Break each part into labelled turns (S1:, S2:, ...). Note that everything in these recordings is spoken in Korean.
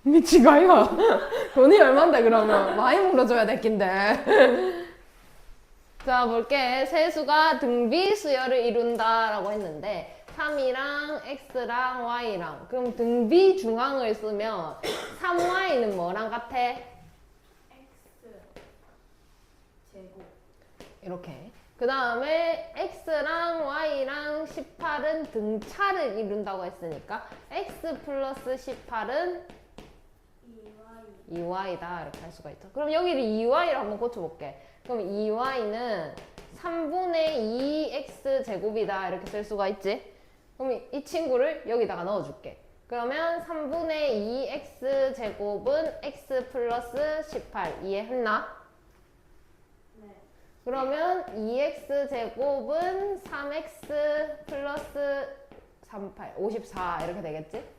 S1: 미치가요. 돈이 얼만데 그러면 많이 물어줘야 될 낀데. 자 볼게. 세수가 등비 수열을 이룬다라고 했는데 3이랑 x랑 y랑 그럼 등비 중앙을 쓰면 3y는 뭐랑 같아?
S2: x 제곱.
S1: 이렇게. 그 다음에 x랑 y랑 18은 등차를 이룬다고 했으니까 x 플러스 18은 2y다 이렇게 할 수가 있죠. 그럼 여기를 2y를 한번 고쳐볼게. 그럼 2y는 3분의 2x 제곱이다 이렇게 쓸 수가 있지. 그럼 이 친구를 여기다가 넣어줄게. 그러면 3분의 2x 제곱은 x 플러스 18 이해했나?
S2: 네.
S1: 그러면 2x 제곱은 3x 플러스 38, 54 이렇게 되겠지?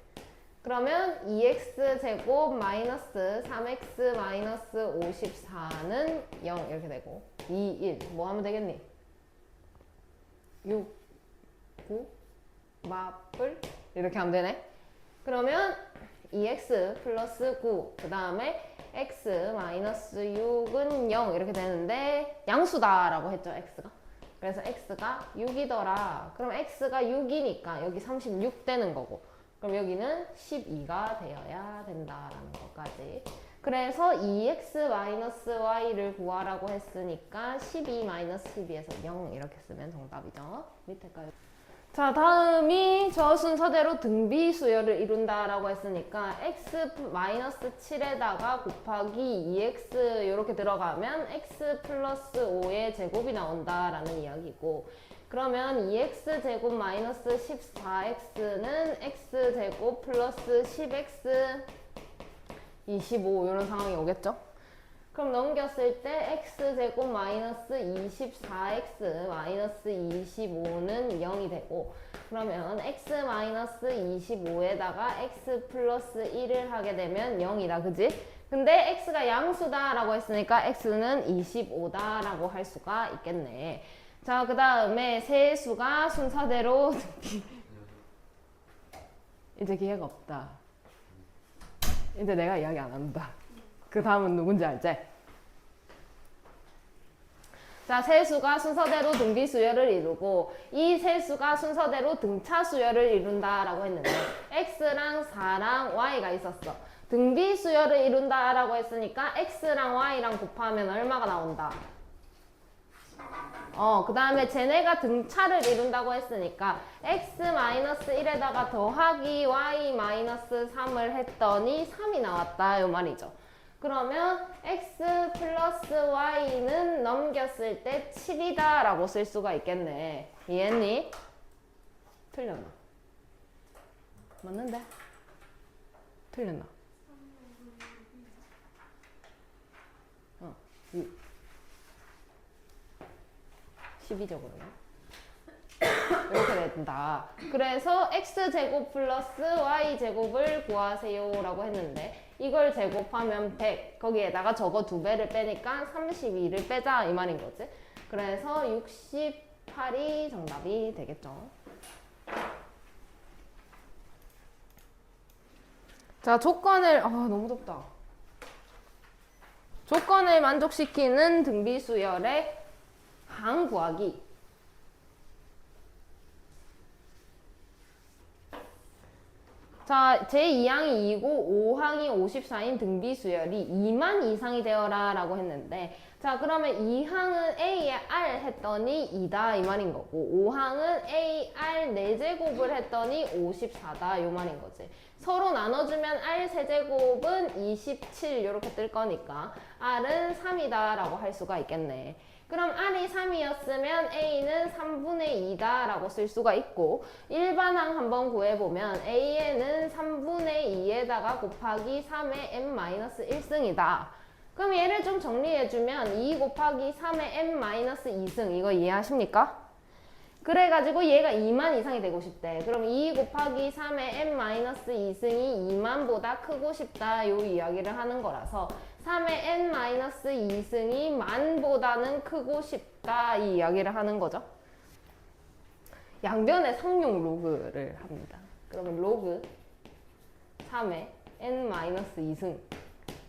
S1: 그러면 2x 제곱 마이너스 3x 마이너스 54는 0 이렇게 되고 2, 1 뭐 하면 되겠니? 6, 9, 마플 이렇게 하면 되네. 그러면 2x 플러스 9 그 다음에 x 마이너스 6은 0 이렇게 되는데 양수다 라고 했죠 x가. 그래서 x가 6이더라. 그럼 x가 6이니까 여기 36 되는 거고 그럼 여기는 12가 되어야 된다라는 것까지. 그래서 2x-y를 구하라고 했으니까 12-12에서 0 이렇게 쓰면 정답이죠. 밑에까지. 자 다음이 저 순서대로 등비 수열을 이룬다라고 했으니까 x-7에다가 곱하기 2x 이렇게 들어가면 x 플러스 5의 제곱이 나온다라는 이야기고 그러면 2x 제곱 마이너스 14x는 x 제곱 플러스 10x 25 이런 상황이 오겠죠? 그럼 넘겼을 때 x 제곱 마이너스 24x 마이너스 25는 0이 되고 그러면 x 마이너스 25에다가 x 플러스 1을 하게 되면 0이다 그지? 근데 x가 양수다 라고 했으니까 x는 25다 라고 할 수가 있겠네. 자, 그 다음에 세수가 순서대로 이제 기회가 없다. 이제 내가 이야기 안 한다. 그 다음은 누군지 알지? 자, 세수가 순서대로 등비 수열을 이루고 이 세수가 순서대로 등차 수열을 이룬다라고 했는데 x랑 4랑 y가 있었어. 등비 수열을 이룬다라고 했으니까 x랑 y랑 곱하면 얼마가 나온다? 그 다음에 쟤네가 등차를 이룬다고 했으니까 x-1에다가 더하기 y-3을 했더니 3이 나왔다 요 말이죠. 그러면 x 플러스 y는 넘겼을 때 7이다 라고 쓸 수가 있겠네. 이해했니? 틀렸나? 맞는데? 틀렸나? 12죠 그러면 이렇게 된다. 그래서 x제곱 플러스 y제곱을 구하세요 라고 했는데 이걸 제곱하면 100 거기에다가 저거 2배를 빼니까 32를 빼자 이 말인 거지. 그래서 68이 정답이 되겠죠. 자 조건을 너무 덥다. 조건을 만족시키는 등비수열의 항 구하기. 자, 제2항이 2고 5항이 54인 등비수열이 2만 이상이 되어라 라고 했는데 자 그러면 2항은 A에 R 했더니 2다 이 말인 거고 5항은 A, R 4제곱을 했더니 54다 요 말인 거지. 서로 나눠주면 R 세제곱은 27 이렇게 뜰 거니까 R은 3이다 라고 할 수가 있겠네. 그럼 R이 3이었으면 A는 3분의 2다 라고 쓸 수가 있고 일반항 한번 구해보면 A에는 3분의 2에다가 곱하기 3의 n-1승이다. 그럼 얘를 좀 정리해주면 2 곱하기 3의 n-2승 이거 이해하십니까? 그래가지고 얘가 2만 이상이 되고 싶대. 그럼 2 곱하기 3의 n-2승이 2만보다 크고 싶다 요 이야기를 하는 거라서 3의 n-2승이 만보다는 크고 싶다 이 이야기를 하는 거죠. 양변의 성용 로그를 합니다. 그러면 로그 3에 n-2승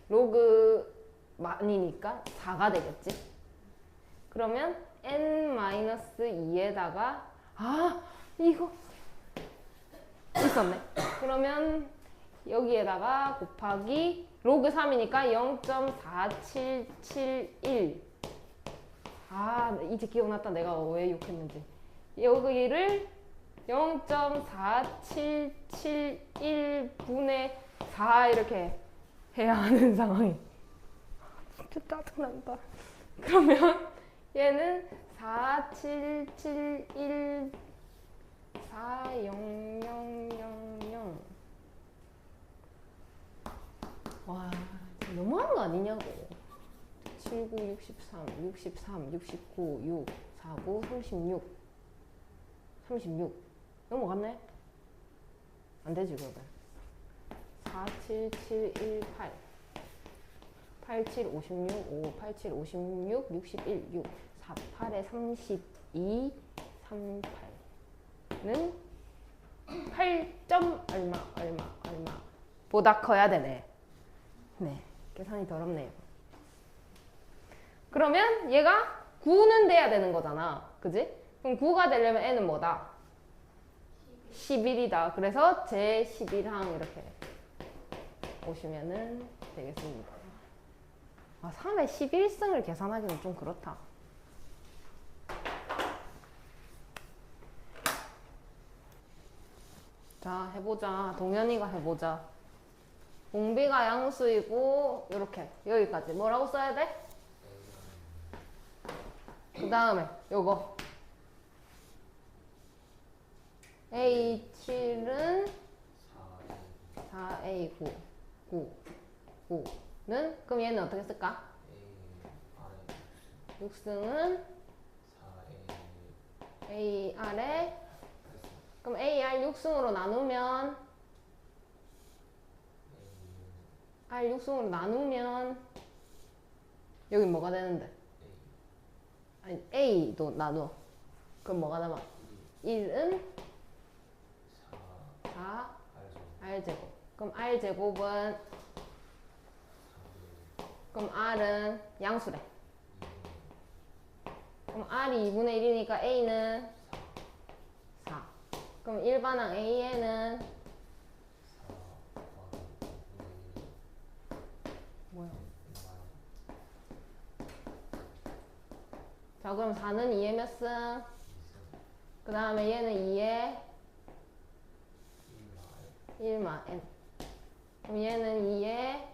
S1: 로그 만이니까 4가 되겠지. 그러면 n-2에다가 이거 있었네. 그러면 여기에다가 곱하기 로그 3이니까 0.4771. 이제 기억났다. 내가 왜 욕했는지. 여기를 0.4771분의 4 이렇게 해야 하는 상황이. 진짜 짜증난다. 그러면 얘는 4771 40000. 와, 너무한 거 아니냐고. 79, 63, 63, 69, 6, 49, 36. 36. 넘어갔네? 안 되지, 그러면. 47718. 87, 56, 5, 87, 56, 61, 6, 4, 8에 32, 38는 8점 얼마 보다 커야 되네. 네, 계산이 더럽네요. 그러면 얘가 9는 돼야 되는 거잖아. 그지? 그럼 9가 되려면 n은 뭐다? 11이다. 그래서 제 11항 이렇게 오시면은 되겠습니다. 3의 11승을 계산하기는 좀 그렇다. 자, 해보자. 동현이가 해보자. 공비가 양수이고 이렇게 여기까지 뭐라고 써야 돼? 그 다음에 요거 A7은 4A9 9는 그럼 얘는 어떻게 쓸까? 6승은 AR에 그럼 AR 6승으로 나누면 R 6승으로 나누면 여기 뭐가 되는데? 아니 A도 나누어. 그럼 뭐가 남아? 1은 4 R제곱. 그럼 R제곱은 그럼 R은 양수래. 그럼 R이 2분의 1이니까 A는 4. 그럼 일반항 AN은 뭐야? 자, 그럼 4는 2에 몇 승? 그 다음에 얘는 2에 1마 n. 그럼 얘는 2에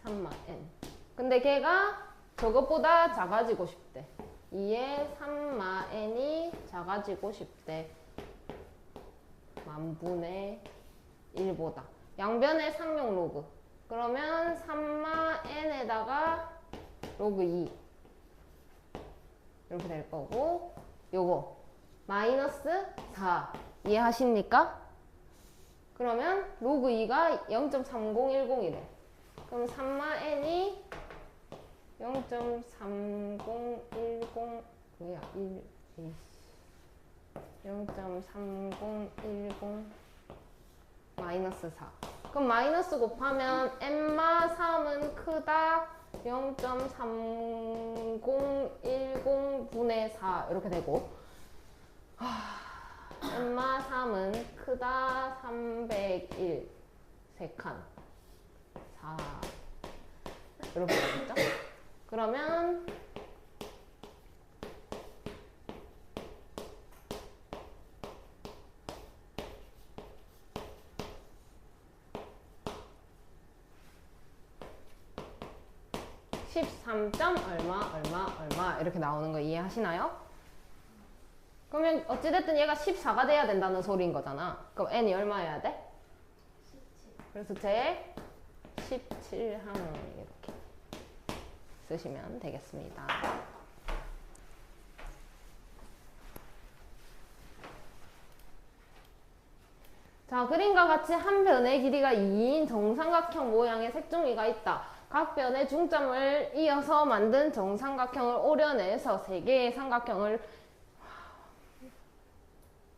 S1: 3마 n. 근데 걔가 저것보다 작아지고 싶대. 2에 3마 n이 작아지고 싶대. 만분의 1보다. 양변의 상용 로그. 그러면 3마 n에다가 로그 2. 이렇게 될 거고, 요거 마이너스 4 이해하십니까? 그러면 로그 2가 0.3010이래. 그럼 3마 n이 0.3010 뭐야 0.3010 마이너스 4. 그럼 마이너스 곱하면 n마 3은 크다 0.3010분의 4 이렇게 되고 n마 3은 크다 301 3칸 4 이렇게 되겠죠? 그러면 얼마 이렇게 나오는 거 이해하시나요? 그러면 어찌됐든 얘가 14가 돼야 된다는 소리인 거잖아. 그럼 n이 얼마여야 돼?
S2: 17.
S1: 그래서 제 17항 이렇게 쓰시면 되겠습니다. 자, 그림과 같이 한 변의 길이가 2인 정삼각형 모양의 색종이가 있다. 각 변의 중점을 이어서 만든 정삼각형을 오려내서 세 개의 삼각형을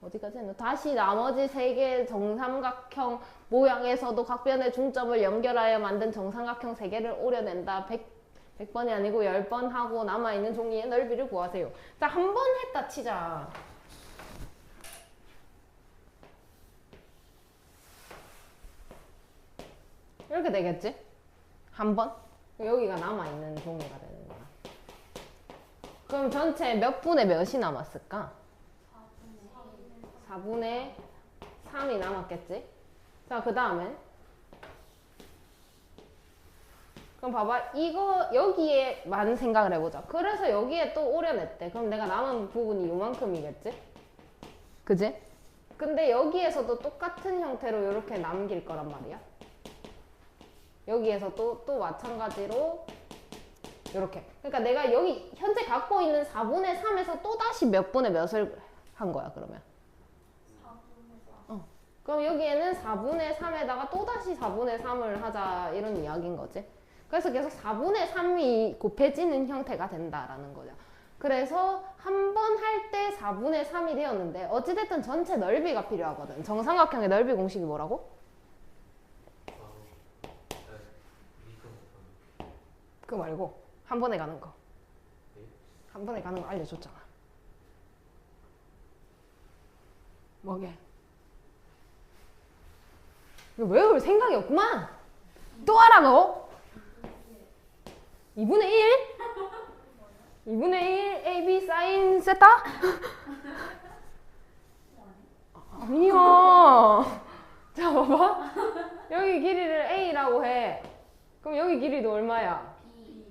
S1: 어디까지 했노? 다시 나머지 세 개의 정삼각형 모양에서도 각변의 중점을 연결하여 만든 정삼각형 세 개를 오려낸다. 100번이 아니고 10번 하고 남아있는 종이의 넓이를 구하세요. 자, 한 번 했다 치자. 이렇게 되겠지? 한 번? 여기가 남아있는 종이가 되는 거야. 그럼 전체 몇 분의 몇이 남았을까? 4분의 3이 남았겠지? 자, 그 다음엔 그럼 봐봐, 이거 여기에만 생각을 해보자. 그래서 여기에 또 오려냈대. 그럼 내가 남은 부분이 요만큼이겠지? 그지? 근데 여기에서도 똑같은 형태로 이렇게 남길 거란 말이야. 여기에서 또 마찬가지로 이렇게. 그러니까 내가 여기 현재 갖고 있는 4분의 3에서 또 다시 몇 분의 몇을 한 거야, 그러면?
S2: 4분의 4.
S1: 그럼 여기에는 4분의 3에다가 또다시 4분의 3을 하자, 이런 이야기인 거지. 그래서 계속 4분의 3이 곱해지는 형태가 된다라는 거죠. 그래서 한 번 할 때 4분의 3이 되었는데 어찌됐든 전체 넓이가 필요하거든. 정삼각형의 넓이 공식이 뭐라고? 그거 말고 한 번에 가는 거. 한 번에 가는 거 알려줬잖아. 뭐게? 이거 외울 생각이 없구만. 또 하라고? 2분의 1? 2분의 1 AB 사인 세타? 아니야. 자, 봐봐. 여기 길이를 A라고 해. 그럼 여기 길이도 얼마야?
S2: B.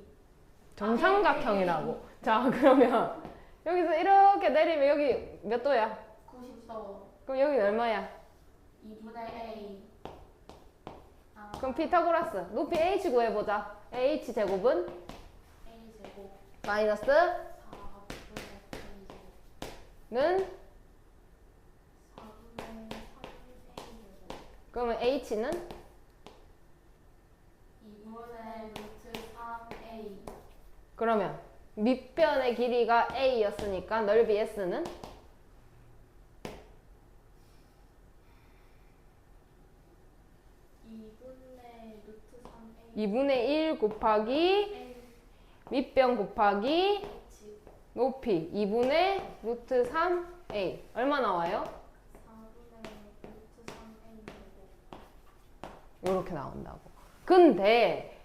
S1: 정삼각형이라고. 자, 그러면 여기서 이렇게 내리면 여기 몇 도야?
S2: 90도.
S1: 그럼 여기 얼마야?
S2: 2분의 A.
S1: 그럼 피타고라스 높이 h 구해보자. h 제곱은
S2: A 제곱.
S1: 마이너스
S2: 4분의 A 제곱.
S1: 는
S2: 4분의 3A 제곱.
S1: 그러면 h는
S2: 2분의 루트 3A.
S1: 그러면 밑변의 길이가 a였으니까 넓이 s는
S2: 2분의 루트 3A.
S1: 2분의 1 곱하기
S2: A.
S1: 밑변 곱하기
S2: H.
S1: 높이 2분의 루트 3a 얼마 나와요?
S2: 4분의 루트 3A 제곱.
S1: 이렇게 나온다고. 근데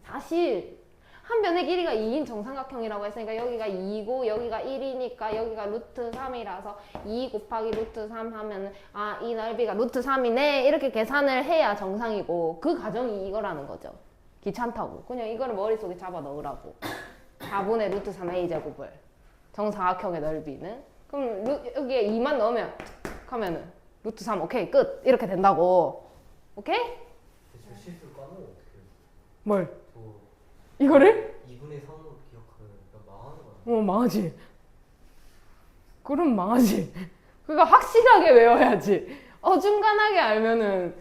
S1: 사실 한 변의 길이가 2인 정삼각형이라고 했으니까 여기가 2고 여기가 1이니까 여기가 루트 3이라서 2 곱하기 루트 3 하면 아, 이 넓이가 루트 3이네 이렇게 계산을 해야 정상이고 그 과정이 이거라는 거죠. 귀찮다고. 그냥 이거를 머릿속에 잡아 넣으라고. 4분의 루트 3a 제곱을 정사각형의 넓이는 그럼 여기에 2만 넣으면 하면은 루트 3 오케이 끝 이렇게 된다고. 오케이?
S3: 저 실수로 까먹으면 어떡해요?
S1: 뭘?
S3: 저
S1: 이거를?
S3: 2분의 3으로 기억하면 그냥 망하는 거야.
S1: 망하지. 그럼 망하지. 그거 확실하게 외워야지. 어중간하게 알면은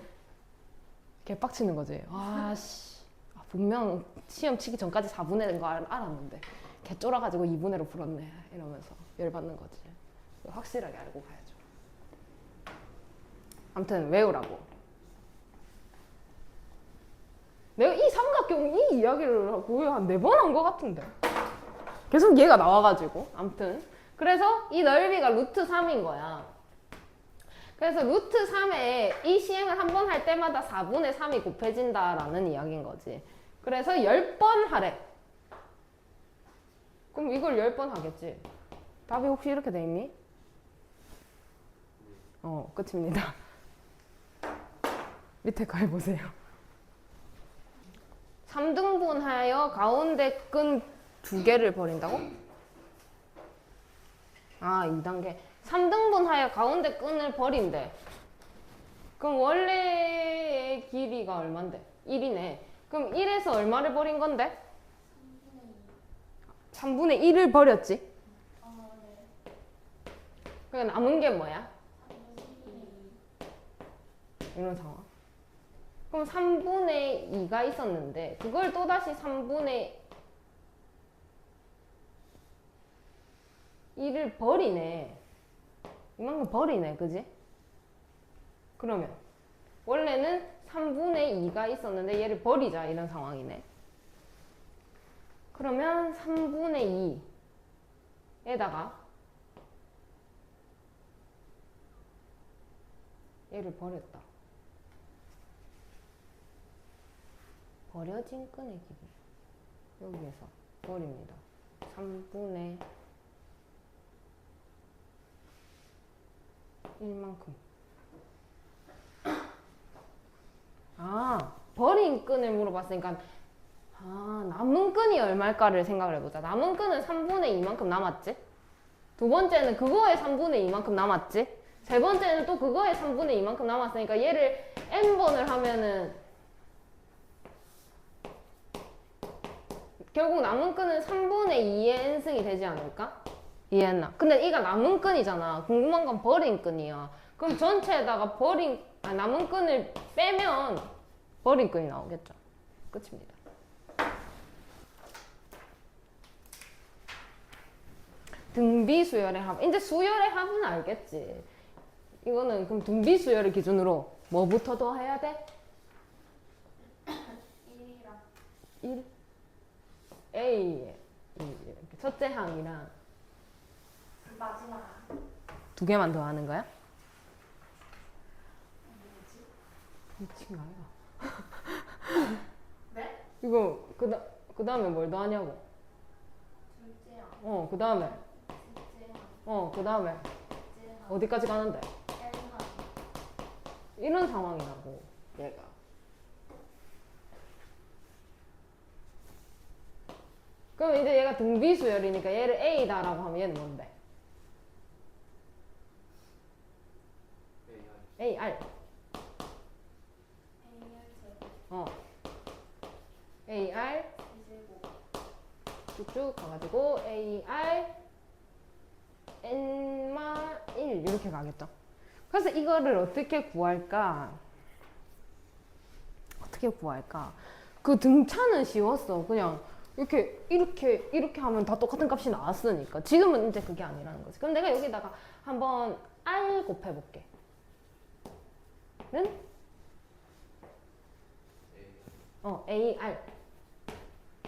S1: 개빡치는 거지. 아씨, 분명 시험 치기 전까지 4분의 된 거 알았는데 개 쫄아가지고 2분의로 풀었네 이러면서 열받는 거지. 확실하게 알고 가야죠. 아무튼 외우라고. 내가 이 삼각형 이 이야기를 거의 한 4번 한 것 같은데 계속 얘가 나와가지고 아무튼 그래서 이 넓이가 루트 3인 거야. 그래서 루트 3에 이 시행을 한 번 할 때마다 4분의 3이 곱해진다라는 이야기인 거지. 그래서 10번 하래. 그럼 이걸 10번 하겠지. 답이 혹시 이렇게 돼 있니? 끝입니다. 밑에 거 해보세요. 3등분하여 가운데 끈 2개를 버린다고? 아, 2단계. 3등분하여 가운데 끈을 버린대. 그럼 원래의 길이가 얼만데? 1이네. 그럼 1에서 얼마를 버린 건데? 3분의 1을 버렸지?
S2: 네.
S1: 그러니까 남은 게 뭐야?
S2: 3분의 2.
S1: 이런 상황. 그럼 3분의 2가 있었는데 그걸 또다시 3분의 1을 버리네. 이만큼 버리네, 그지? 그러면 원래는 3분의 2가 있었는데 얘를 버리자 이런 상황이네. 그러면 3분의 2에다가 얘를 버렸다. 버려진 끈의 길이 여기에서 버립니다. 3분의 1만큼. 아, 버린 끈을 물어봤으니까 남은 끈이 얼마일까를 생각을 해보자. 남은 끈은 3분의 2만큼 남았지? 두 번째는 그거의 3분의 2만큼 남았지? 세 번째는 또 그거의 3분의 2만큼 남았으니까 얘를 n번을 하면은 결국 남은 끈은 3분의 2의 n승이 되지 않을까? 이해했나? 근데 이가 남은 끈이잖아. 궁금한 건 버린 끈이야. 그럼 전체에다가 남은 끈을 빼면 버린 끈이 나오겠죠. 끝입니다. 등비 수열의 합. 이제 수열의 합은 알겠지. 이거는 그럼 등비 수열을 기준으로 뭐부터 더 해야 돼?
S2: 1이랑
S1: 1. A의 이렇게 첫째 항이랑
S2: 마지막
S1: 두 개만 더 하는 거야?
S2: 뭐지?
S1: 미친 거 아니야?
S2: 네?
S1: 이거 그 다음에 뭘 더 하냐고?
S2: 둘째랑
S1: 그 다음에
S2: 셋째랑
S1: 그 다음에
S2: 넷째랑
S1: 어디까지 가는데?
S2: n랑
S1: 이런 상황이라고 얘가. 그럼 이제 얘가 등비수열이니까 얘를 A다라고 하면 얘는 뭔데? AR. AR
S2: A제곱
S1: 쭉쭉 가가지고 AR N마 1 이렇게 가겠죠. 그래서 이거를 어떻게 구할까? 그 등차는 쉬웠어. 그냥 이렇게 하면 다 똑같은 값이 나왔으니까. 지금은 이제 그게 아니라는 거지. 그럼 내가 여기다가 한번 R 곱해볼게. 는? AR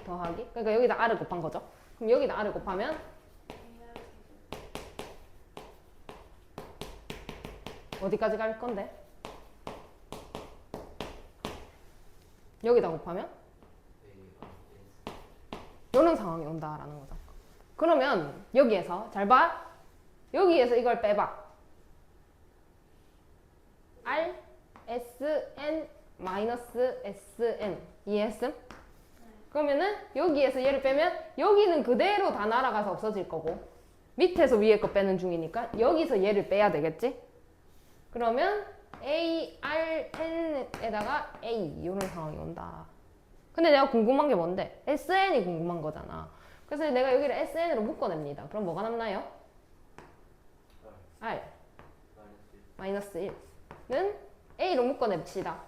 S1: 더하기. 그러니까 여기다 R을 곱한 거죠. 그럼 여기다 R을 곱하면
S2: AR 제곱
S1: 어디까지 갈 건데? 여기다 곱하면 이런 상황이 온다라는 거죠. 그러면 여기에서 잘 봐. 여기에서 이걸 빼봐. R, S, N, 마이너스 SN 이해했음? 그러면은 여기에서 얘를 빼면 여기는 그대로 다 날아가서 없어질 거고 밑에서 위에 거 빼는 중이니까 여기서 얘를 빼야 되겠지? 그러면 A, R, N에다가 A 이런 상황이 온다. 근데 내가 궁금한 게 뭔데? SN이 궁금한 거잖아. 그래서 내가 여기를 SN으로 묶어냅니다. 그럼 뭐가 남나요? R 마이너스 1는 A로 묶어냅시다.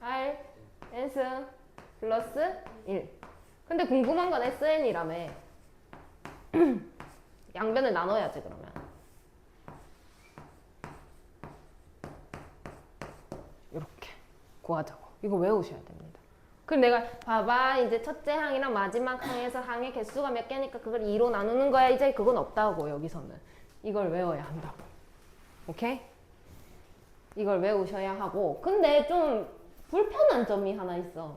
S1: R S 플러스 1. 근데 궁금한 건 SN이라며. 양변을 나눠야지 그러면. 이렇게 구하자고. 이거 외우셔야 됩니다. 그럼 내가 봐봐 이제 첫째 항이랑 마지막 항에서 항의 개수가 몇 개니까 그걸 2로 나누는 거야. 이제 그건 없다고 여기서는. 이걸 외워야 한다고. 오케이? 이걸 외우셔야 하고. 근데 좀 불편한 점이 하나 있어.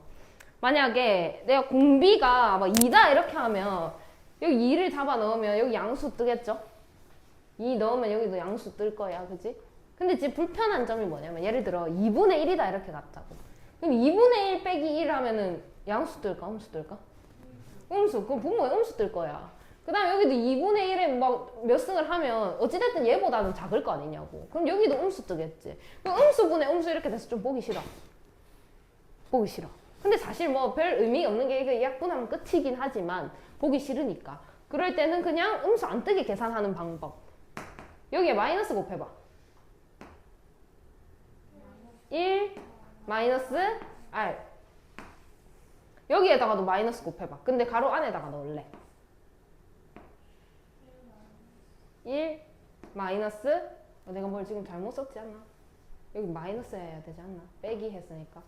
S1: 만약에 내가 공비가 막 2다 이렇게 하면 여기 2를 잡아 넣으면 여기 양수 뜨겠죠? 2 넣으면 여기도 양수 뜰 거야. 그지? 근데 지금 불편한 점이 뭐냐면 예를 들어 2분의 1이다 이렇게 갔다고. 그럼 2분의 1 빼기 1 하면은 양수 뜰까? 음수 뜰까? 음수. 그럼 분모에 음수 뜰 거야. 그 다음에 여기도 2분의 1에 막 몇 승을 하면 어찌됐든 얘보다는 작을 거 아니냐고. 그럼 여기도 음수 뜨겠지. 그럼 음수분의 음수 이렇게 돼서 좀 보기 싫어. 보기 싫어. 근데 사실 뭐 별 의미 없는 게 이거 약분하면 끝이긴 하지만 보기 싫으니까. 그럴 때는 그냥 음수 안 뜨게 계산하는 방법. 여기에 마이너스 곱해봐. 1 마이너스 R. 여기에다가도 마이너스 곱해봐. 근데 가로 안에다가 넣을래. 1 마이너스 내가 뭘 지금 잘못 썼지 않나? 여기 마이너스 해야 되지 않나? 빼기 했으니까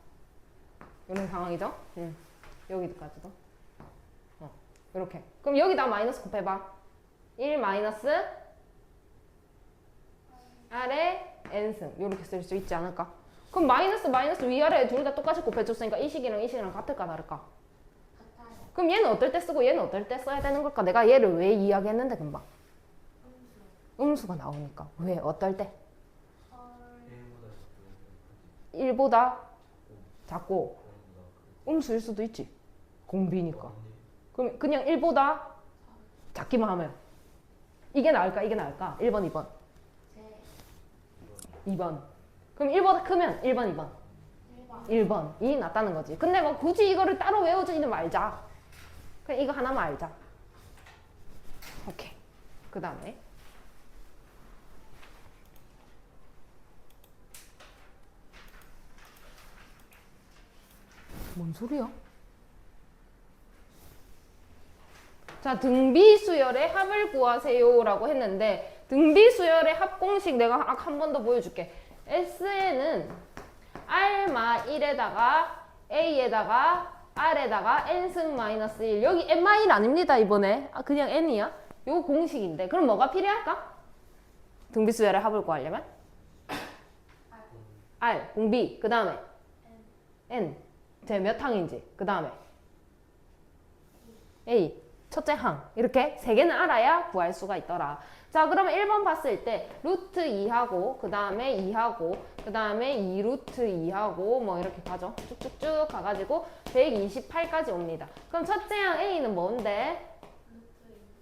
S1: 이런 상황이죠? 여기까지도 이렇게 그럼 여기다 마이너스 곱해봐 1 마이너스 아래 n승 이렇게 쓸 수 있지 않을까? 그럼 마이너스 위아래 둘 다 똑같이 곱해줬으니까 이 식이랑 이 식이랑 같을까 다를까?
S2: 같아요.
S1: 그럼 얘는 어떨 때 쓰고 얘는 어떨 때 써야 되는 걸까? 내가 얘를 왜 이야기했는데 금방 음수가 나오니까 왜 어떨 때?
S3: A보다
S1: 1보다 작고 음수일 수도 있지 공비니까 그럼 그냥 1보다 작기만 하면 이게 나을까? 이게 나을까? 1번 2번
S2: 제
S1: 2번 그럼 1보다 크면 1번 2번
S2: 1번
S1: 1번이 낫다는 거지 근데 뭐 굳이 이거를 따로 외워주지는 말자 그냥 이거 하나만 알자 오케이 그 다음에 뭔 소리야? 자, 등비수열의 합을 구하세요라고 했는데 등비수열의 합 공식 내가 한 번 더 보여줄게. S에는 R-1에다가 A에다가 R에다가 N승 마이너스 1 여기 N-1 아닙니다 이번에 그냥 N이야 요 공식인데 그럼 뭐가 필요할까? 등비수열의 합을 구하려면 R 공비 그 다음에 N 제 몇 항인지 그 다음에 A 첫째 항 이렇게 세 개는 알아야 구할 수가 있더라. 자 그러면 1번 봤을 때 루트 2하고 그 다음에 2하고 그 다음에 2루트 2하고 뭐 이렇게 가죠. 쭉쭉쭉 가가지고 128까지 옵니다. 그럼 첫째 항 A는 뭔데?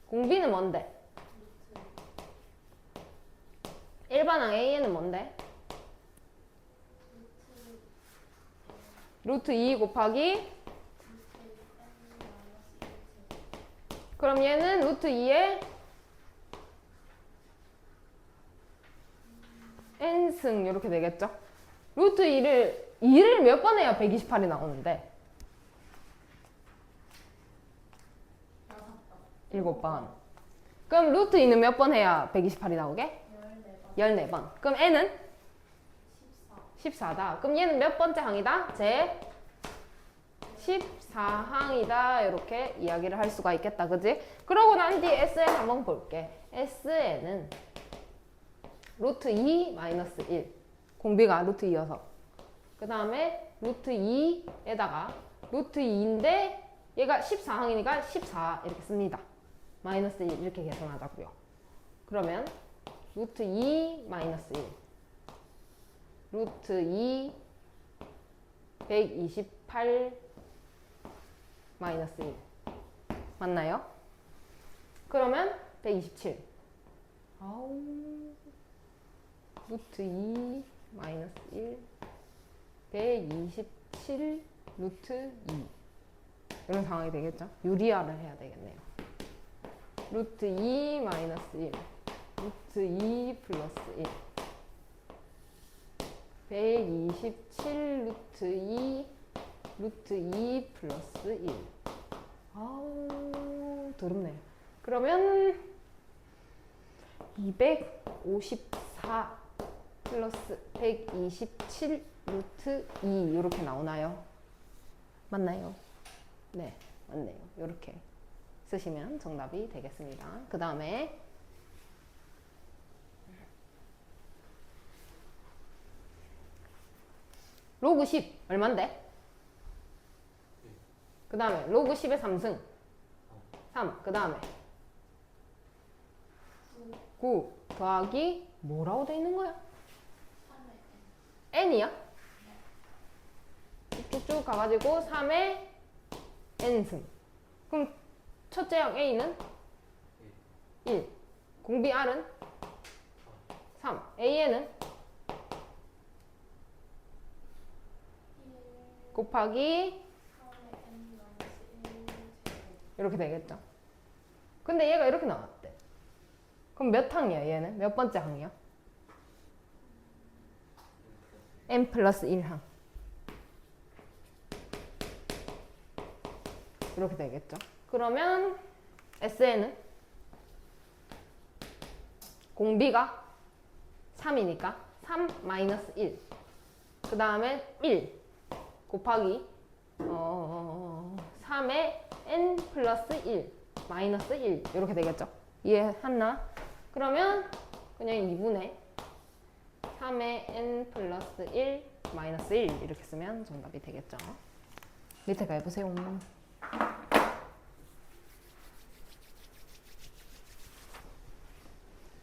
S1: 공비는 뭔데? 1번 항 A는 뭔데? 루트 2 곱하기 그럼 얘는 루트 2에 n승 이렇게 되겠죠? 루트 2를 몇 번 해야 128이 나오는데 7번 그럼 루트 2는 몇 번 해야 128이 나오게? 14번 그럼 n은? 14다. 그럼 얘는 몇 번째 항이다? 제 14항이다. 이렇게 이야기를 할 수가 있겠다. 그지? 그러고 난 뒤 SN 한번 볼게. SN은 루트 2 마이너스 1. 공비가 루트 2여서. 그 다음에 루트 2에다가 루트 2인데 얘가 14항이니까 14 이렇게 씁니다. 마이너스 1 이렇게 계산하자고요. 그러면 루트 2 마이너스 1. 루트 2 128 마이너스 1 맞나요? 그러면 127 루트 2 마이너스 1 127 루트 2 이런 상황이 되겠죠? 유리화를 해야 되겠네요. 루트 2 마이너스 1 루트 2 플러스 1 127 루트 2 루트 2 플러스 1 아우 더럽네. 그러면 254 플러스 127 루트 2 이렇게 나오나요? 맞나요? 네 맞네요. 이렇게 쓰시면 정답이 되겠습니다. 그 다음에 로그 10 얼만데? 그 다음에 로그 10의 3승 3 그 다음에 9 더하기 뭐라고 돼 있는 거야? n이야? 쭉쭉쭉 가가지고 3의 n승 그럼 첫째 항 a는 1 공비 r은 3 a에는 곱하기 이렇게 되겠죠. 근데 얘가 이렇게 나왔대. 그럼 몇 항이야 얘는? 몇 번째 항이야? n 플러스 1항 이렇게 되겠죠. 그러면 SN은 공비가 3이니까 3 마이너스 1. 그 다음에 1 곱하기 3에 n 플러스 1 마이너스 1 이렇게 되겠죠. 이해했나? 그러면 그냥 2분의 3에 n 플러스 1 마이너스 1 이렇게 쓰면 정답이 되겠죠. 밑에 가해보세요.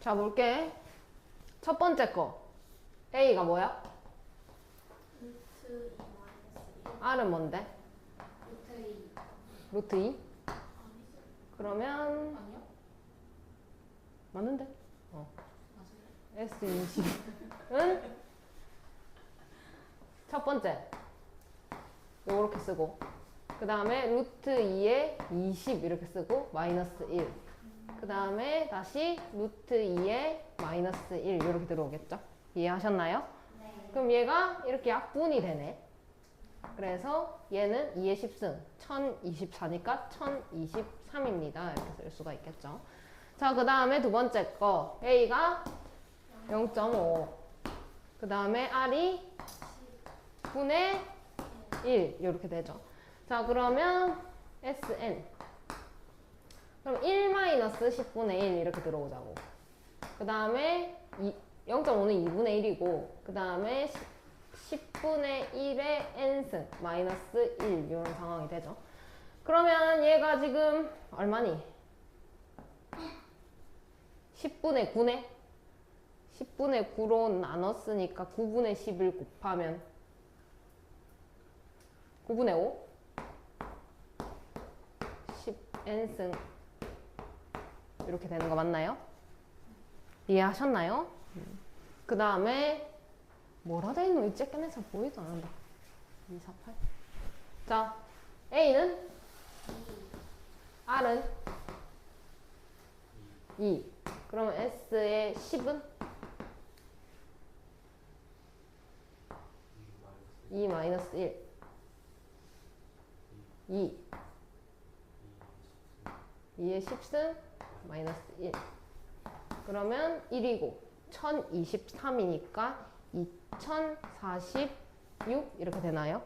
S1: 자, 볼게. 첫 번째 거. A가 뭐야?
S2: 루트 2 마이너스 1.
S1: R은 뭔데?
S2: 루트 2.
S1: 루트 2?
S2: 아니죠.
S1: 그러면
S2: 아니요?
S1: 맞는데?
S2: 맞아요.
S1: S20은 첫 번째 요렇게 쓰고 그 다음에 루트 2에 20 이렇게 쓰고 마이너스 1 그 다음에 다시 루트 2에 마이너스 1 이렇게 들어오겠죠? 이해하셨나요?
S2: 네.
S1: 그럼 얘가 이렇게 약분이 되네. 그래서 얘는 2의 10승 1024니까 1023입니다. 이렇게 쓸 수가 있겠죠. 자, 그 다음에 두 번째 거 A가 0.5 그 다음에 R이 10분의 1 이렇게 되죠. 자, 그러면 SN 그럼 1-10분의 1 이렇게 들어오자고. 그 다음에 0.5는 2분의 1이고 그 다음에 10분의 1의 n승 마이너스 1 이런 상황이 되죠. 그러면 얘가 지금 얼마니? 10분의 9네? 10분의 9로 나눴으니까 9분의 10을 곱하면 9분의 5? 10n승 이렇게 되는 거 맞나요? 이해하셨나요? 그 다음에 뭐라 돼 있노? 이 쬐끈해서 보이도 안 한다. 248. 자, A는 2. R은 2. 그러면 S의 10은 2 마이너스 1. 2. 2의 10승 마이너스 1. 그러면 1이고 1023이니까 2046 이렇게 되나요?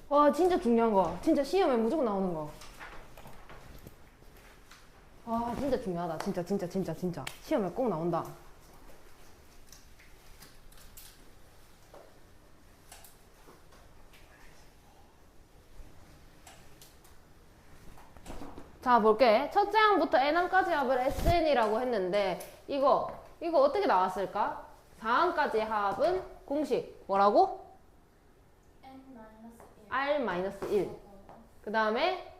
S1: 와, 진짜 중요한 거. 진짜 시험에 무조건 나오는 거. 와, 진짜 중요하다. 진짜. 시험에 꼭 나온다. 자, 볼게. 첫째 항부터 n항까지 합을 SN이라고 했는데 이거 어떻게 나왔을까? 4항까지 합은 공식 뭐라고? R-1. 그 다음에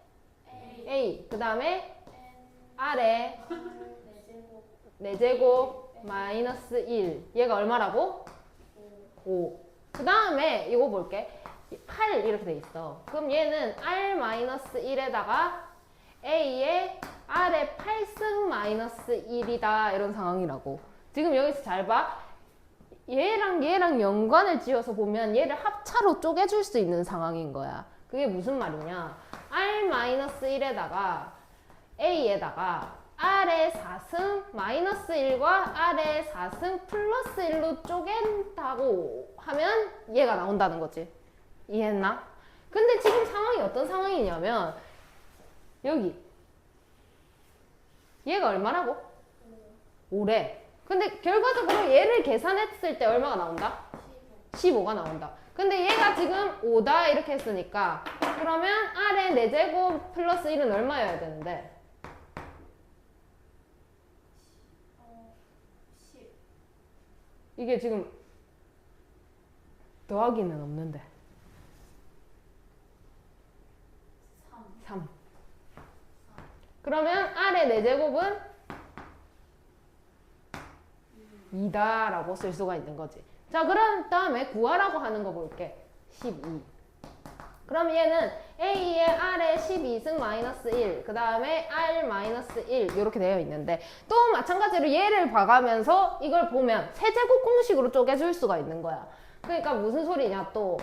S1: A. 그 다음에 R에 4제곱 마이너스 1. 얘가 얼마라고? 5. 그 다음에 이거 볼게. 8 이렇게 돼 있어. 그럼 얘는 R-1에다가 A에 R에 8승 마이너스 1이다 이런 상황이라고. 지금 여기서 잘 봐. 얘랑 연관을 지어서 보면 얘를 합차로 쪼개줄 수 있는 상황인 거야. 그게 무슨 말이냐? R-1에다가 A에다가 R의 4승 마이너스 1과 R의 4승 플러스 1로 쪼갠다고 하면 얘가 나온다는 거지. 이해했나? 근데 지금 상황이 어떤 상황이냐면 여기 얘가 얼마라고? 5래. 근데 결과적으로 얘를 계산했을 때 얼마가 나온다? 15가 나온다. 근데 얘가 지금 5다 이렇게 했으니까 그러면 R의 4제곱 플러스 1은 얼마여야 되는데?
S2: 10.
S1: 이게 지금 더하기는 없는데 3. 그러면 R의 4제곱은 2다라고 쓸 수가 있는 거지. 자, 그런 다음에 구하라고 하는 거 볼게. 12. 그럼 얘는 A의 R의 12승 마이너스 1, 그 다음에 R 마이너스 1 이렇게 되어 있는데 또 마찬가지로 얘를 봐가면서 이걸 보면 세제곱 공식으로 쪼개줄 수가 있는 거야. 그러니까 무슨 소리냐 또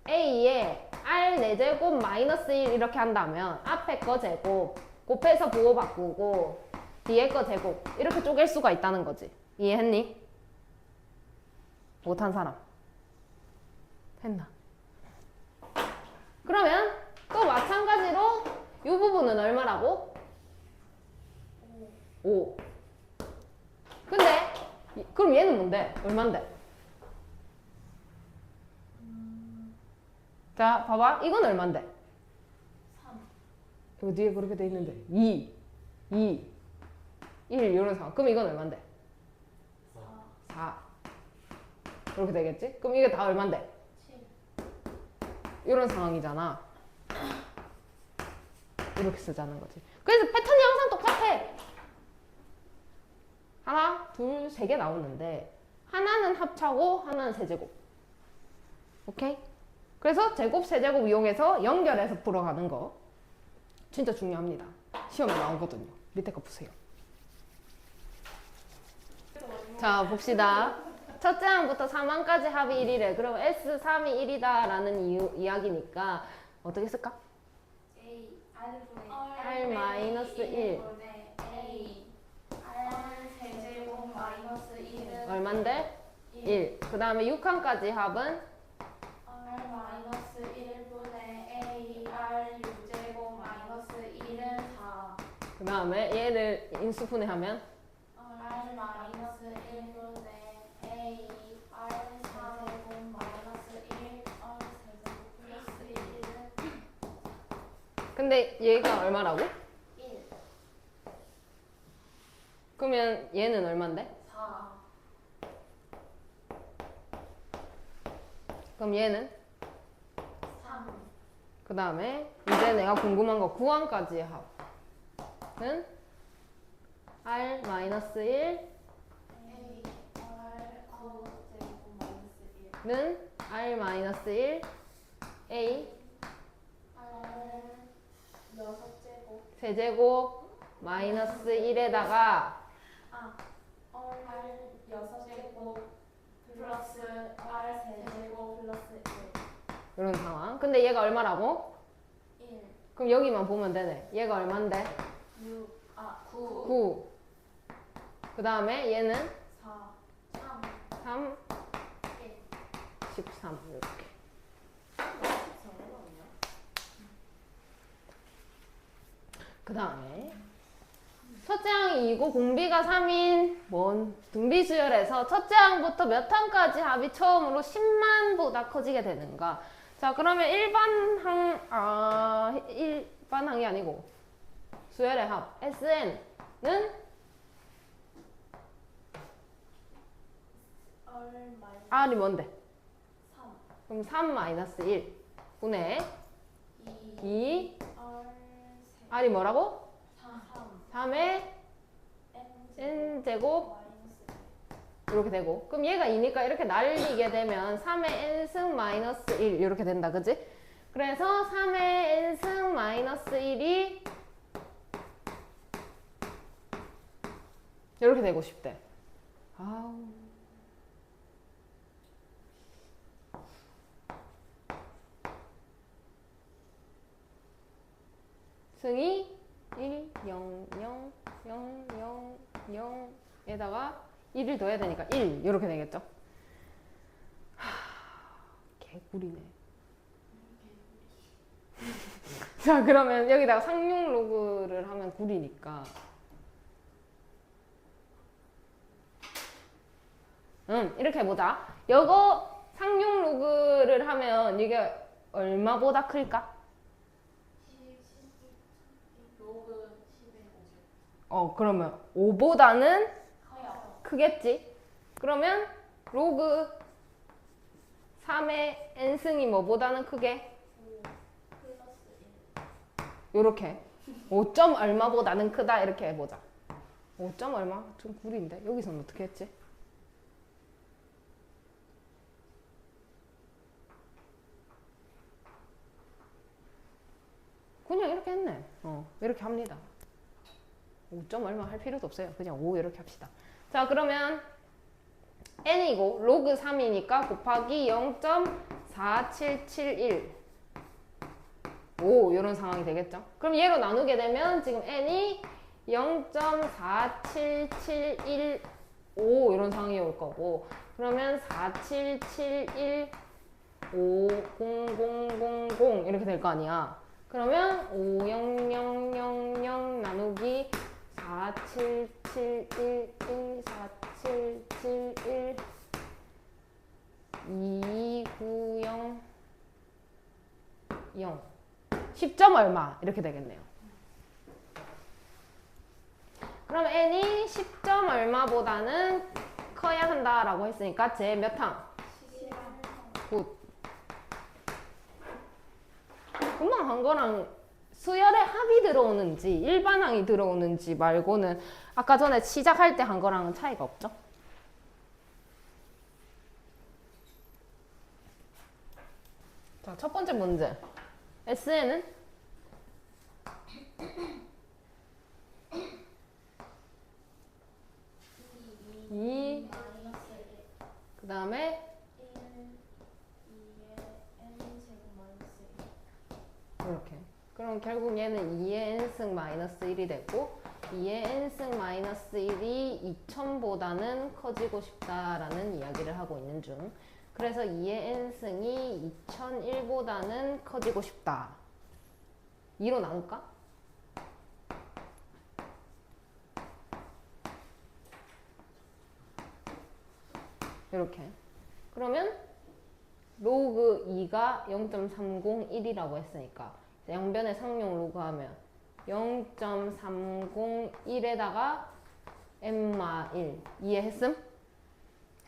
S1: A의 r 4제곱 마이너스 1 이렇게 한다면 앞에 거 제곱 곱해서 부호 바꾸고 뒤에 거 제곱 이렇게 쪼갤 수가 있다는 거지. 이해했니? 못한 사람 했나? 그러면 또 마찬가지로 이 부분은 얼마라고? 5. 근데 그럼 얘는 뭔데? 얼만데? 자 봐봐 이건 얼만데?
S2: 3.
S1: 이거 뒤에 그렇게 돼 있는데 2 1 이런 상황. 그럼 이건 얼만데? 4 이렇게 되겠지? 그럼 이게 다 얼만데?
S2: 7.
S1: 이런 상황이잖아. 이렇게 쓰자는 거지. 그래서 패턴이 항상 똑같아. 하나, 둘, 세 개 나오는데 하나는 합차고 하나는 세제곱. 오케이? 그래서 제곱, 세제곱 이용해서 연결해서 풀어가는 거 진짜 중요합니다. 시험에 나오거든요. 밑에 거 보세요. 자 봅시다. 첫째 항부터 3항까지 합이 1이래. 그럼 S3이 1이다 라는 이야기니까 어떻게 쓸까?
S2: A
S1: R 마이너스 1
S2: A R 세제곱 마이너스 1은
S1: 얼만데? 1. 그 다음에 6항까지 합은
S2: R 마이너스 1분의 A R U제곱 마이너스 1은 4.
S1: 그 다음에 얘를 인수분해 하면
S2: R 마이너스 1분의 A R 세제곱 마이너스 1 R 세제곱 플러스 1은
S1: 근데 얘가 얼마라고?
S2: 1.
S1: 그러면 얘는 얼만데?
S2: 4.
S1: 그럼 얘는?
S2: 3.
S1: 그 다음에 이제 내가 궁금한 거 9항까지의 합은 R 마이너스 1는
S2: A R 9제곱 마이너스 1
S1: R 마이너스 1 A
S2: R 6제곱
S1: 세제곱 마이너스 1에다가
S2: R 6제곱 플러스 R 세제곱 플러스 1.
S1: 이런 상황. 근데 얘가 얼마라고?
S2: 1.
S1: 그럼 여기만 보면 되네. 얘가 얼만데?
S2: 6. 9.
S1: 9. 그 다음에 얘는
S2: 4. 3.
S1: 3,
S2: 1.
S1: 13 이렇게. 그 다음에 첫째 항이 2고 공비가 3인 뭔 등비수열에서 첫째 항부터 몇 항까지 합이 처음으로 10만보다 커지게 되는가. 자 그러면 일반 항이 아니고 수열의 합 SN은
S2: R 마이너스
S1: R이 뭔데?
S2: 3.
S1: 그럼 3 마이너스 1 분의
S2: 2.
S1: 2
S2: R
S1: R이 뭐라고?
S2: 3.
S1: 3의 n제곱
S2: 마이너스
S1: 이렇게 되고 그럼 얘가 2니까 이렇게 날리게 되면 3의 n승 마이너스 1 이렇게 된다 그지? 그래서 3의 n승 마이너스 1이 이렇게 되고 싶대. 아우 승이 1, 0, 0, 0, 0, 0에다가 1을 더해야 되니까 1 이렇게 되겠죠? 개구리네. 자 그러면 여기다가 상용 로그를 하면 구리니까 이렇게 해보자. 요거 상용 로그를 하면 이게 얼마보다 클까?
S2: 로그 10의 5제곱.
S1: 그러면 5보다는
S2: 커요.
S1: 크겠지? 그러면 로그 3의 n승이 뭐보다는 크게?
S2: 5 플러스 1.
S1: 요렇게 5점 얼마보다는 크다 이렇게 해보자. 5점 얼마? 좀 구리인데 여기서는 어떻게 했지? 그냥 이렇게 했네. 이렇게 합니다. 5점 얼마 할 필요도 없어요. 그냥 5 이렇게 합시다. 자 그러면 n이고 로그 3이니까 곱하기 0.4771 5 이런 상황이 되겠죠. 그럼 얘로 나누게 되면 지금 n이 0.47715 이런 상황이 올 거고, 그러면 4771 50000 이렇게 될 거 아니야. 그러면 50000 나누기 47711 4771 290 10점 얼마 이렇게 되겠네요. 그럼 n이 10점 얼마보다는 커야 한다라고 했으니까 제 몇 항? 굿. 금방 한 거랑 수열의 합이 들어오는지 일반항이 들어오는지 말고는 아까 전에 시작할 때 한 거랑은 차이가 없죠? 자, 첫 번째 문제. SN은? 2 그 다음에 이렇게. 그럼 결국 얘는 2의 n승 마이너스 1이 되고 2의 n승 마이너스 1이 2000보다는 커지고 싶다라는 이야기를 하고 있는 중. 그래서 2의 n승이 2001보다는 커지고 싶다. 2로 나눌까? 이렇게. 그러면 로그 2가 0.301이라고 했으니까 양변에 상용 로그 하면 0.301에다가 n마 1 이해했음?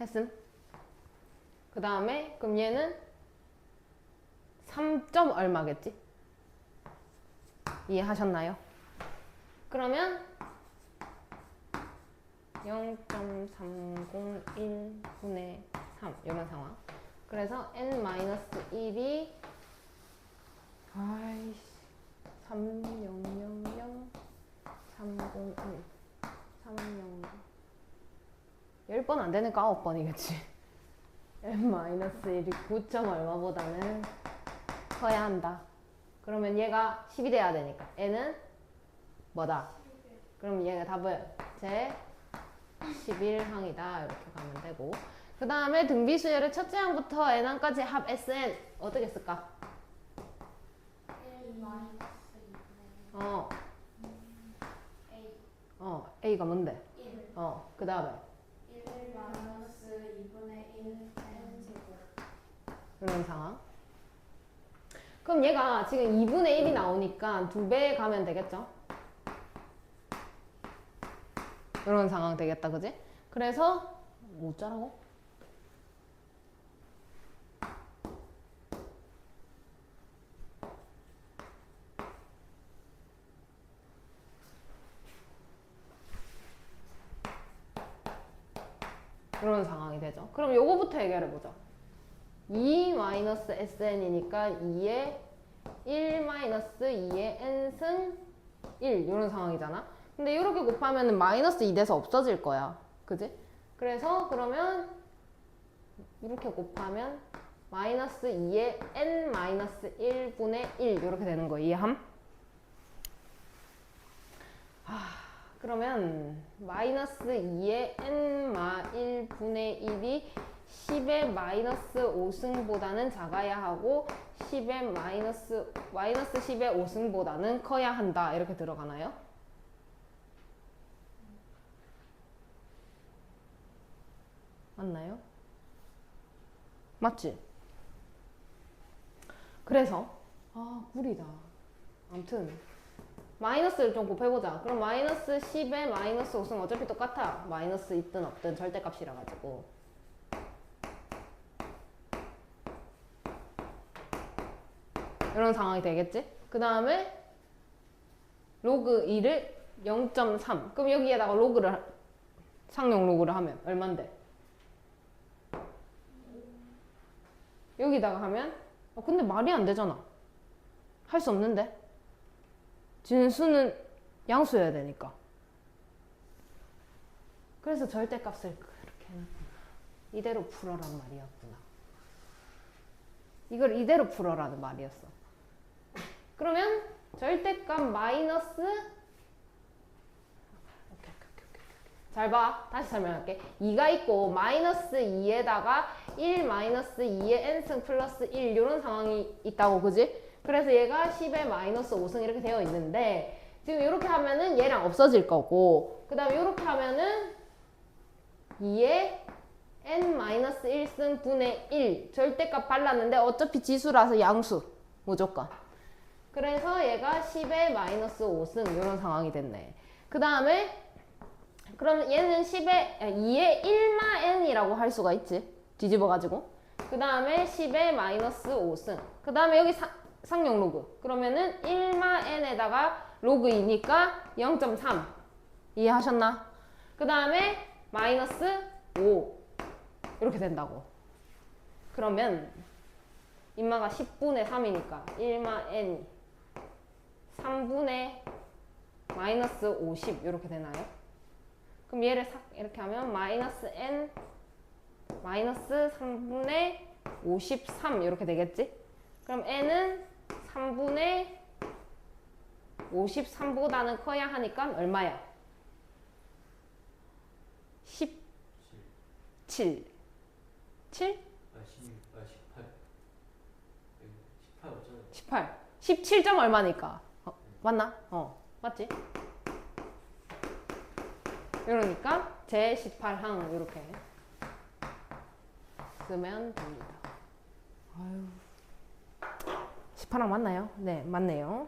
S1: 했음? 그 다음에 그럼 얘는 3점 얼마겠지? 이해하셨나요? 그러면 0.301분의 3 이런 상황. 그래서 n-1이 3000 301 300 10번 안 되니까 9번이겠지. n-1이 9점 얼마보다는 커야 한다. 그러면 얘가 10이 돼야 되니까 n은 뭐다? 그럼 얘가 답은 제 11항이다 이렇게 가면 되고, 그 다음에 등비수열의 첫째 항부터 n항까지 합 sn 어떻게 쓸까? a가 뭔데? 그 다음에
S2: 1-2분의 1
S1: 이런 상황. 그럼 얘가 지금 2분의 1이 나오니까 2배 가면 되겠죠? 이런 상황 되겠다, 그지? 그래서 어쩌라고? 이런 상황이 되죠. 그럼 요거부터 해결해보자. 2-sn이니까 2의 1-2의 n승 1 이런 상황이잖아. 근데 이렇게 곱하면 마이너스 2 돼서 없어질 거야. 그지? 그래서 그러면 이렇게 곱하면 마이너스 2의 n-1분의 1 이렇게 되는 거 이해함? 그러면 마이너스 2의 n-1분의 1이 10의 마이너스 5승보다는 작아야 하고 10의 마이너스 10의 5승보다는 커야 한다 이렇게 들어가나요? 맞나요? 맞지? 그래서 구리다. 아무튼 마이너스를 좀 곱해보자. 그럼 마이너스 10에 마이너스 5승 어차피 똑같아. 마이너스 있든 없든 절대값이라 가지고. 이런 상황이 되겠지? 그 다음에 로그 2를 0.3. 그럼 여기에다가 로그를 상용 로그를 하면 얼만데? 여기다가 하면 근데 말이 안 되잖아. 할 수 없는데? 진수는 양수여야 되니까. 그래서 절대값을 그렇게 해놨구나. 이대로 풀어란 말이었구나. 이걸 이대로 풀어라는 말이었어. 그러면 절대값 마이너스 잘 봐. 다시 설명할게. 2가 있고 마이너스 2에다가 1 마이너스 2의 n승 플러스 1 이런 상황이 있다고 그지? 그래서 얘가 10의 마이너스 5승 이렇게 되어 있는데 지금 이렇게 하면은 얘랑 없어질 거고 그 다음에 이렇게 하면은 2의 n 마이너스 1승 분의 1 절대값 발랐는데 어차피 지수라서 양수 무조건. 그래서 얘가 10의 마이너스 5승 이런 상황이 됐네. 그 다음에 그럼 얘는 10의 2의 1마 n이라고 할 수가 있지. 뒤집어 가지고. 그 다음에 10의 마이너스 5승. 그 다음에 여기 상용 로그. 그러면은 1마 n에다가 로그 2니까 0.3. 이해하셨나? 그 다음에 마이너스 5. 이렇게 된다고. 그러면 인마가 10분의 3이니까 1마 n이 3분의 마이너스 50 이렇게 되나요? 그럼 얘를 싹 이렇게 하면 마이너스 n 마이너스 3분의 53 이렇게 되겠지? 그럼 n은 3분의 53보다는 커야 하니까 얼마야? 17 7?
S3: 18 맞잖아요.
S1: 18 17점 얼마니까? 맞나? 맞지? 이러니까 제 18항 이렇게 쓰면 됩니다. 18항 맞나요? 네, 맞네요.